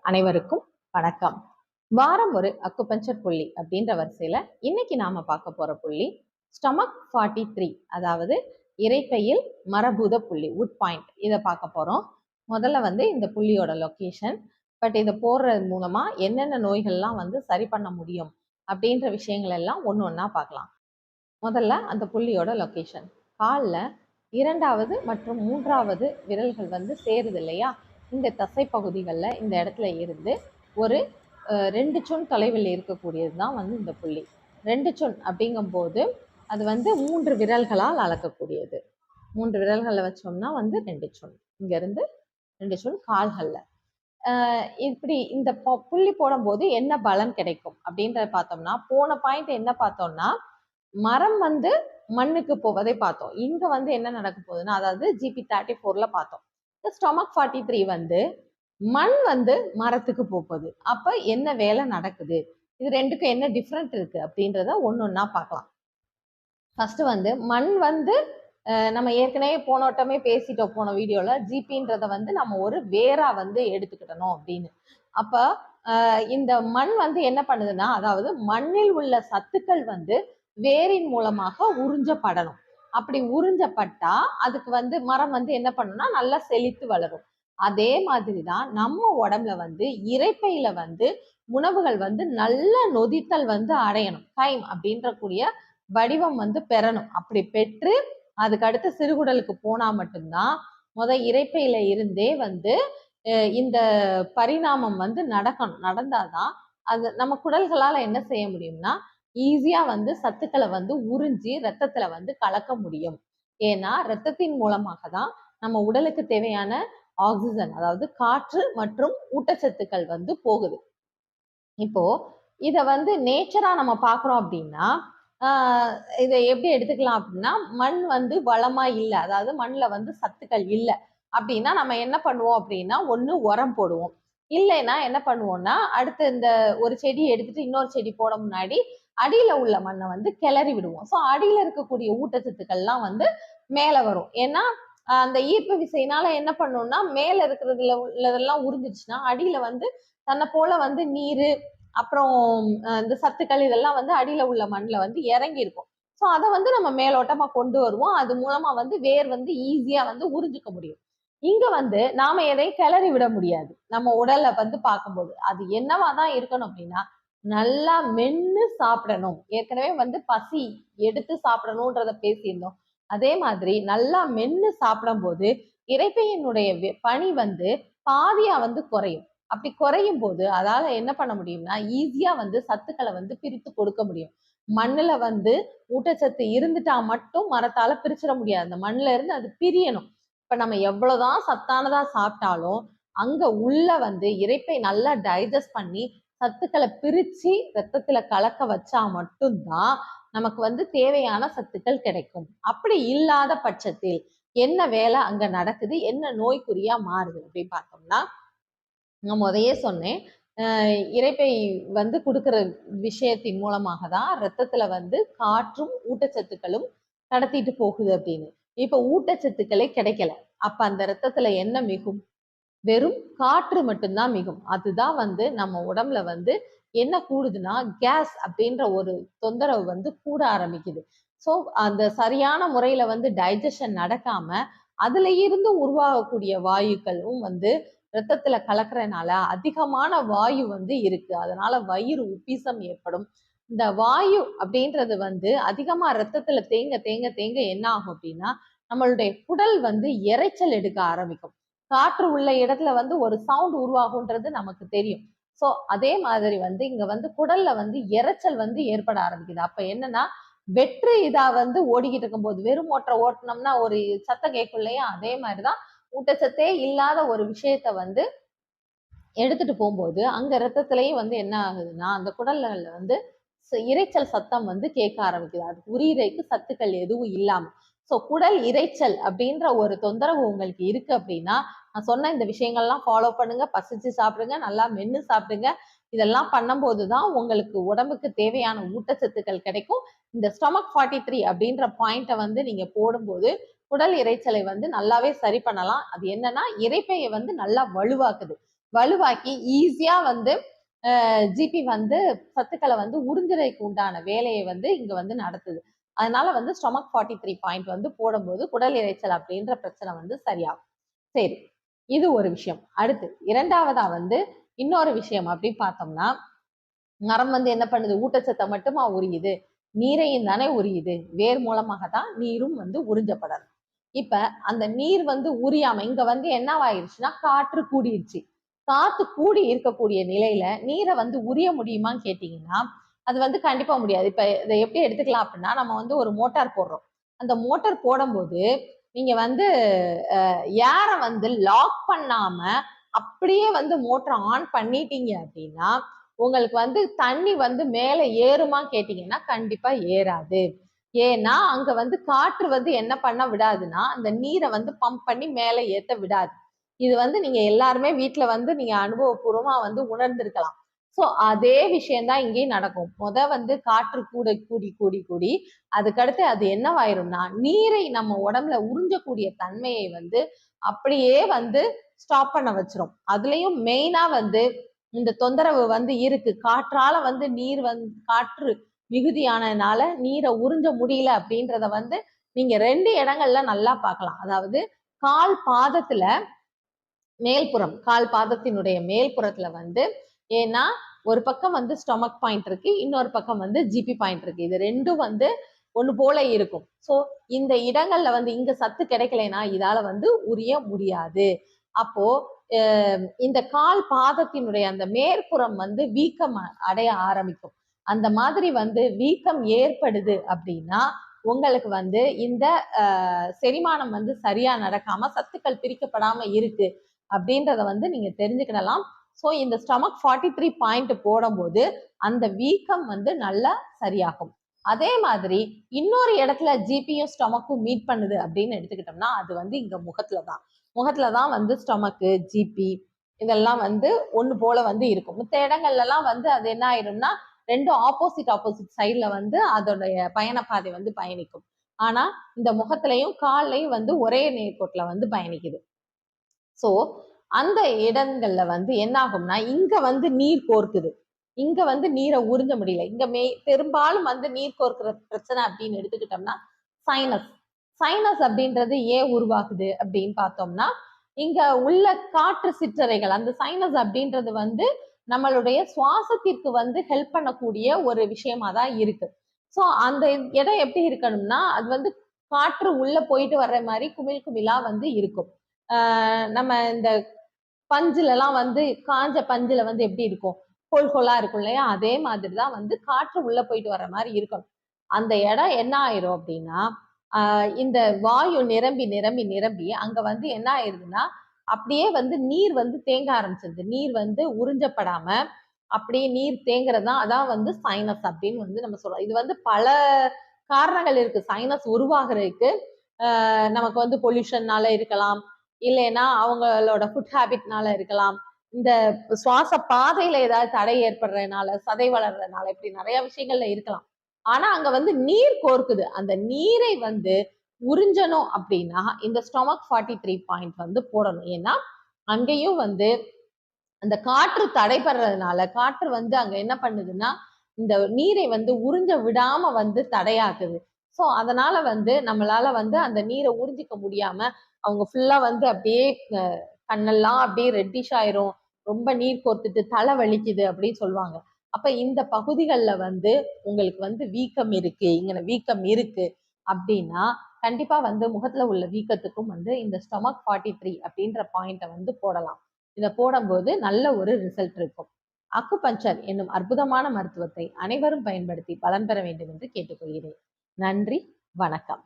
அனைவருக்கும் வணக்கம். வாரம் ஒரு அக்குபஞ்சர் புள்ளி அப்படின்ற வரிசையில இன்னைக்கு நாம பார்க்க போற புள்ளி ஸ்டொமக் 43, அதாவது இரைப்பையில் மரபூத புள்ளி உட் பாயிண்ட். இதை பார்க்க போறோம். முதல்ல இந்த புள்ளியோட லொகேஷன், இதை போடுறது மூலமா என்னென்ன நோய்கள்லாம் சரி பண்ண முடியும் அப்படின்ற விஷயங்கள் எல்லாம் ஒண்ணா பார்க்கலாம். முதல்ல அந்த புள்ளியோட லொகேஷன், காலில் 2வது மற்றும் 3வது விரல்கள் சேருது இல்லையா, இந்த தசை பகுதிகளில் இந்த இடத்துல இருந்து ஒரு 2 சொன் தொலைவில் இருக்கக்கூடியது தான் இந்த புள்ளி. 2 சொன் அப்படிங்கும்போது அது 3 விரல்களால் அளக்கக்கூடியது. 3 விரல்களை வச்சோம்னா 2 சொன், இங்கேருந்து 2 சொன் கால்களில். இப்படி இந்த புள்ளி போடும்போது என்ன பலன் கிடைக்கும் அப்படின்றத பார்த்தோம்னா, போன பாயிண்ட் என்ன பார்த்தோம்னா, மரம் மண்ணுக்கு போவதை பார்த்தோம். இங்க என்ன நடக்க போகுதுன்னா, அதாவது GP 34ல பார்த்தோம். ஸ்டொமக் 43 மண் மரத்துக்கு போகுது. அப்ப என்ன வேலை நடக்குது, இது ரெண்டுக்கும் என்ன டிஃப்ரெண்ட் இருக்கு அப்படின்றத ஒன்னொன்னா பார்க்கலாம். ஃபர்ஸ்ட் மண் நம்ம ஏற்கனவே போனோட்டமே பேசிட்டோம் போன வீடியோல, ஜிபின்றத நம்ம ஒரு வேரா எடுத்துக்கிட்டணும் அப்படின்னு. அப்ப இந்த மண் என்ன பண்ணுதுன்னா, அதாவது மண்ணில் உள்ள சத்துக்கள் வேரின் மூலமாக உறிஞ்சப்படணும். அப்படி உறிஞ்சப்பட்டா அதுக்கு மரம் என்ன பண்ணும்னா நல்லா செழித்து வளரும். அதே மாதிரிதான் நம்ம உடம்புல இரைப்பையில உணவுகள் நல்ல நொதித்தல் அடையணும். கைம் அப்படின்ற கூடிய வடிவம் பெறணும். அப்படி பெற்று அதுக்கு அடுத்து சிறுகுடலுக்கு போனா மட்டும்தான் இரைப்பையில இருந்தே இந்த பரிணாமம் நடக்கணும். நடந்தாதான் அது நம்ம குடல்களால என்ன செய்ய முடியும்னா, ஈஸியா சத்துக்களை உறிஞ்சி ரத்தத்துல கலக்க முடியும். ஏன்னா ரத்தத்தின் மூலமாக தான் நம்ம உடலுக்கு தேவையான ஆக்சிஜன், அதாவது காற்று மற்றும் ஊட்டச்சத்துக்கள் போகுது. இப்போ இத நேச்சரா நம்ம பாக்குறோம் அப்படின்னா, இதை எப்படி எடுத்துக்கலாம் அப்படின்னா, மண் வளமா இல்லை, அதாவது மண்ணுல சத்துக்கள் இல்லை அப்படின்னா நம்ம என்ன பண்ணுவோம் அப்படின்னா, ஒண்ணு உரம் போடுவோம், இல்லைன்னா என்ன பண்ணுவோம்னா அடுத்து இந்த ஒரு செடி எடுத்துட்டு இன்னொரு செடி போட முன்னாடி அடியில உள்ள மண்ணை கிளறி விடுவோம். ஸோ அடியில இருக்கக்கூடிய ஊட்டச்சத்துக்கள்லாம் மேல வரும். ஏன்னா அந்த ஈர்ப்பு விசையினால என்ன பண்ணும்னா, மேல இருக்கிறதுல உள்ளதெல்லாம் உறிஞ்சிடுச்சுன்னா அடியில தன்னை போல நீரு அப்புறம் இந்த சத்துக்கள் இதெல்லாம் அடியில உள்ள மண்ணில் இறங்கி இருக்கும். ஸோ அதை நம்ம மேலோட்டமா கொண்டு வருவோம். அது மூலமா வேர் ஈஸியா உறிஞ்சிக்க முடியும். இங்க நாம எதையும் கிளறி விட முடியாது. நம்ம உடலை பார்க்கும்போது அது என்னவாதான் இருக்கணும் அப்படின்னா, நல்லா மென்னு சாப்பிடணும். ஏற்கனவே பசி எடுத்து சாப்பிடணும்ன்றத பேசியிருந்தோம். அதே மாதிரி நல்லா மென்னு சாப்பிடும் போது இரைப்பையினுடைய பனி பாதியா குறையும். அப்படி குறையும் போது அதால என்ன பண்ண முடியும்னா, ஈஸியா சத்துக்களை பிரித்து கொடுக்க முடியும். மண்ணுல ஊட்டச்சத்து இருந்துட்டா மட்டும் மரத்தால பிரிச்சிட முடியாது. அந்த மண்ணுல இருந்து அது பிரியணும். இப்ப நம்ம எவ்வளவுதான் சத்தானதா சாப்பிட்டாலும் அங்க உள்ள இரைப்பை நல்லா டைஜஸ்ட் பண்ணி சத்துக்களை பிரிச்சு ரத்தத்துல கலக்க வச்சா மட்டும்தான் நமக்கு தேவையான சத்துக்கள் கிடைக்கும். அப்படி இல்லாத பட்சத்தில் என்ன வேலை அங்க நடக்குது, என்ன நோய்க்குறியா மாறுது அப்படின்னு பார்த்தோம்னா, நான் முதையே சொன்னேன், இரைப்பை கொடுக்கிற விஷயத்தின் மூலமாக தான் ரத்தத்துல காற்றும் ஊட்டச்சத்துக்களும் கடத்திட்டு போகுது அப்படின்னு. இப்ப ஊட்டச்சத்துக்களே கிடைக்கல, அப்ப அந்த ரத்தத்துல என்ன மிகும்? வெறும் காற்று மட்டும்தான் மிகும். அதுதான் நம்ம உடம்புல என்ன கூடுதுன்னா, கேஸ் அப்படின்ற ஒரு தொந்தரவு கூட ஆரம்பிக்குது. ஸோ அந்த சரியான முறையில டைஜஷன் நடக்காம அதுல இருந்து உருவாகக்கூடிய வாயுக்களும் ரத்தத்துல கலக்கிறதுனால அதிகமான வாயு இருக்கு. அதனால வயிறு உப்பிசம் ஏற்படும். இந்த வாயு அப்படின்றது அதிகமா ரத்தத்துல தேங்க தேங்க தேங்க என்ன ஆகும் அப்படின்னா, நம்மளுடைய குடல் இரைச்சல் எடுக்க ஆரம்பிக்கும். காற்று உள்ள இடத்துல ஒரு சவுண்ட் உருவாகுன்றது நமக்கு தெரியும். ஸோ அதே மாதிரி இங்க குடல்ல இரைச்சல் ஏற்பட ஆரம்பிக்குது. அப்ப என்னன்னா, வெற்று இதா ஓடிக்கிட்டு இருக்கும்போது வெறும் மோட்டரை ஓட்டினோம்னா ஒரு சத்தம் கேட்கும் இல்லையா, அதே மாதிரிதான் ஊட்டச்சத்தே இல்லாத ஒரு விஷயத்த எடுத்துட்டு போகும்போது அங்க ரத்தத்திலையும் என்ன ஆகுதுன்னா, அந்த குடல்ல இரைச்சல் சத்தம் கேட்க ஆரம்பிக்குது. அது உயிரைக்கு சத்துக்கள் எதுவும் இல்லாம. ஸோ குடல் இரைச்சல் அப்படின்ற ஒரு தொந்தரவு உங்களுக்கு இருக்கு அப்படின்னா, நான் சொன்ன இந்த விஷயங்கள்லாம் ஃபாலோ பண்ணுங்க. பசிச்சு சாப்பிடுங்க, நல்லா மென்னு சாப்பிடுங்க. இதெல்லாம் பண்ணும்போதுதான் உங்களுக்கு உடம்புக்கு தேவையான ஊட்டச்சத்துக்கள் கிடைக்கும். இந்த ஸ்டொமக் 43 அப்படின்ற பாயிண்ட்டை நீங்க போடும்போது குடல் இரைச்சலை நல்லாவே சரி பண்ணலாம். அது என்னன்னா, இரைப்பையை நல்லா வலுவாக்குது. வலுவாக்கி ஈஸியா வந்து ஜிபி வந்து சத்துக்களை வந்து உறிஞ்சுறதுக்கு உண்டான வேலையை வந்து இங்க வந்து நடத்துது. அதனால வந்து ஸ்டொமக் 43 பாயிண்ட் வந்து போடும்போது குடல் இரைச்சல் அப்படின்ற பிரச்சனை வந்து சரியாகும். சரி, இது ஒரு விஷயம். அடுத்து இரண்டாவதா வந்து இன்னொரு விஷயம் அப்படின்னு பார்த்தோம்னா, மரம் வந்து என்ன பண்ணுது? ஊட்டச்சத்தை மட்டுமா உரியுது? நீரையும் தானே உரியுது. வேர் மூலமாக தான் நீரும் வந்து உறிஞ்சப்படணும். இப்ப அந்த நீர் வந்து உரியாம இங்க வந்து என்னவாயிருச்சுன்னா காற்று கூடிருச்சு. காத்து கூடி இருக்கக்கூடிய நிலையில நீரை வந்து உரிய முடியுமான்னு கேட்டீங்கன்னா அது வந்து கண்டிப்பா முடியாது. இப்ப இதை எப்படி எடுத்துக்கலாம் அப்படின்னா நம்ம வந்து ஒரு மோட்டார் போடுறோம். அந்த மோட்டார் போடும்போது நீங்க வந்து ஏரை வந்து லாக் பண்ணாம அப்படியே வந்து மோட்டர் ஆன் பண்ணிட்டீங்க அப்படின்னா உங்களுக்கு வந்து தண்ணி வந்து மேல ஏறுமா கேட்டீங்கன்னா கண்டிப்பா ஏறாது. ஏன்னா அங்க வந்து காற்று வந்து என்ன பண்ண விடாதுன்னா அந்த நீரை வந்து பம்ப் பண்ணி மேல ஏத்த விடாது. இது வந்து நீங்க எல்லாருமே வீட்டுல வந்து நீங்க அனுபவபூர்வமா வந்து உணர்ந்திருக்கலாம். சோ அதே விஷயம்தான் இங்கேயும் நடக்கும். வந்து காற்று கூட கூடி கூடி கூடி அதுக்கடுத்து அது என்னவாயிரும்னா நீரை நம்ம உடம்புல உறிஞ்சக்கூடிய தன்மையை வந்து அப்படியே வந்து ஸ்டாப் பண்ண வச்சிரும். அதுலயும் மெயினா வந்து இந்த தொந்தரவு வந்து இருக்கு. காற்றால வந்து நீர் வந்து காற்று மிகுதியானதுனால நீரை உறிஞ்ச முடியல அப்படின்றத வந்து நீங்க 2 இடங்கள்ல நல்லா பார்க்கலாம். அதாவது கால் பாதத்துல மேல்புறம், கால் பாதத்தினுடைய மேல்புறத்துல வந்து ஏன்னா ஒரு பக்கம் வந்து ஸ்டொமக் பாயிண்ட் இருக்கு, இன்னொரு பக்கம் வந்து ஜிபி பாயிண்ட் இருக்கு. இது ரெண்டும் வந்து ஒண்ணு போல இருக்கும். சோ இந்த இடங்கள்ல வந்து இங்க சத்து கிடைக்கலைன்னா இதால வந்து உரிய முடியாது. அப்போ இந்த கால் பாதத்தினுடைய அந்த மேற்புறம் வந்து வீக்கம் அடைய ஆரம்பிக்கும். அந்த மாதிரி வந்து வீக்கம் ஏற்படுது அப்படின்னா உங்களுக்கு வந்து இந்த செரிமானம் வந்து சரியா நடக்காம சத்துக்கள் பிரிக்கப்படாம இருக்கு அப்படின்றத வந்து நீங்க தெரிஞ்சுக்கிடலாம். ஸோ இந்த ஸ்டொமக் 43 பாயிண்ட் போடும்போது அந்த வீக்கம் வந்து நல்லா சரியாகும். அதே மாதிரி இன்னொரு இடத்துல ஜிபியும் ஸ்டொமக்கும் மீட் பண்ணுது அப்படின்னு எடுத்துக்கிட்டோம்னா அது வந்து இங்க முகத்துலதான் வந்து ஸ்டொமக்கு ஜிபி இதெல்லாம் வந்து ஒண்ணு போல வந்து இருக்கும். மித்த இடங்கள்ல எல்லாம் வந்து அது என்ன ஆயிரும்னா ரெண்டும் ஆப்போசிட் சைட்ல வந்து அதோடைய பயணப்பாதை வந்து பயணிக்கும். ஆனா இந்த முகத்திலையும் கால்லையும் வந்து ஒரே நேர்கோட்டுல வந்து பயணிக்குது. சோ அந்த இடங்கள்ல வந்து என்ன ஆகும்னா இங்க வந்து நீர் கோர்க்குது. இங்க வந்து நீரை உறிஞ்ச முடியல. இங்க பெரும்பாலும் வந்து நீர் கோர்க்கிற பிரச்சனை அப்படின்னு எடுத்துக்கிட்டோம்னா சைனஸ். சைனஸ் அப்படின்றது ஏன் உருவாகுது அப்படின்னு பார்த்தோம்னா இங்க உள்ள காற்று சிற்றறைகள் அந்த சைனஸ் அப்படின்றது வந்து நம்மளுடைய சுவாசத்திற்கு வந்து ஹெல்ப் பண்ணக்கூடிய ஒரு விஷயமா தான் இருக்கு. ஸோ அந்த இடம் எப்படி இருக்கணும்னா அது வந்து காற்று உள்ள போயிட்டு வர்ற மாதிரி குமிழ் குமிழா வந்து இருக்கும். நம்ம இந்த பஞ்சுல எல்லாம் வந்து காஞ்ச பஞ்சுல வந்து எப்படி இருக்கும் ஹோலா இருக்கும் இல்லையா அதே மாதிரிதான் வந்து காற்று உள்ள போயிட்டு வர்ற மாதிரி இருக்கணும். அந்த இடம் என்ன ஆயிரும் அப்படின்னா இந்த வாயு நிரம்பி நிரம்பி நிரம்பி அங்க வந்து என்ன ஆயிருதுன்னா அப்படியே வந்து நீர் வந்து தேங்க ஆரம்பிச்சிருது. நீர் வந்து உறிஞ்சப்படாம அப்படியே நீர் தேங்குறதுதான் அதான் வந்து சைனஸ் அப்படின்னு வந்து நம்ம சொல்றோம். இது வந்து பல காரணங்கள் இருக்கு சைனஸ் உருவாகிறதுக்கு. நமக்கு வந்து பொல்யூஷன்னால இருக்கலாம், இல்லைன்னா அவங்களோட ஃபுட் ஹேபிட்னால இருக்கலாம், இந்த சுவாச பாதையில ஏதாவது தடை ஏற்படுறதுனால, சதை வளர்றதுனால, இப்படி நிறைய விஷயங்கள்ல இருக்கலாம். ஆனா அங்க வந்து நீர் கோர்க்குது. அந்த நீரை வந்து உறிஞ்சணும் அப்படின்னா இந்த ஸ்டொமக் 43 பாயிண்ட் வந்து போடணும். ஏன்னா அங்கேயும் வந்து அந்த காற்று தடைபடுறதுனால காற்று வந்து அங்க என்ன பண்ணுதுன்னா இந்த நீரை வந்து உறிஞ்ச விடாம வந்து தடையாக்குது. ஸோ அதனால வந்து நம்மளால வந்து அந்த நீரை உறிஞ்சிக்க முடியாம அவங்க ஃபுல்லா வந்து அப்படியே கண்ணெல்லாம் அப்படியே ரெட்டிஷ் ஆயிரும், ரொம்ப நீர் கோர்த்துட்டு தலை வலிக்குது அப்படின்னு சொல்லுவாங்க. அப்ப இந்த பகுதிகளில் வந்து உங்களுக்கு வந்து வீக்கம் இருக்கு, இங்க வீக்கம் இருக்கு அப்படின்னா கண்டிப்பா வந்து முகத்துல உள்ள வீக்கத்துக்கும் வந்து இந்த ஸ்டொமக் 43 அப்படின்ற பாயிண்ட வந்து போடலாம். இதை போடும்போது நல்ல ஒரு ரிசல்ட் இருக்கும். அக்குபஞ்சர் என்னும் அற்புதமான மருத்துவத்தை அனைவரும் பயன்படுத்தி பலன் பெற வேண்டும் என்று கேட்டுக்கொள்கிறேன். நன்றி, வணக்கம்.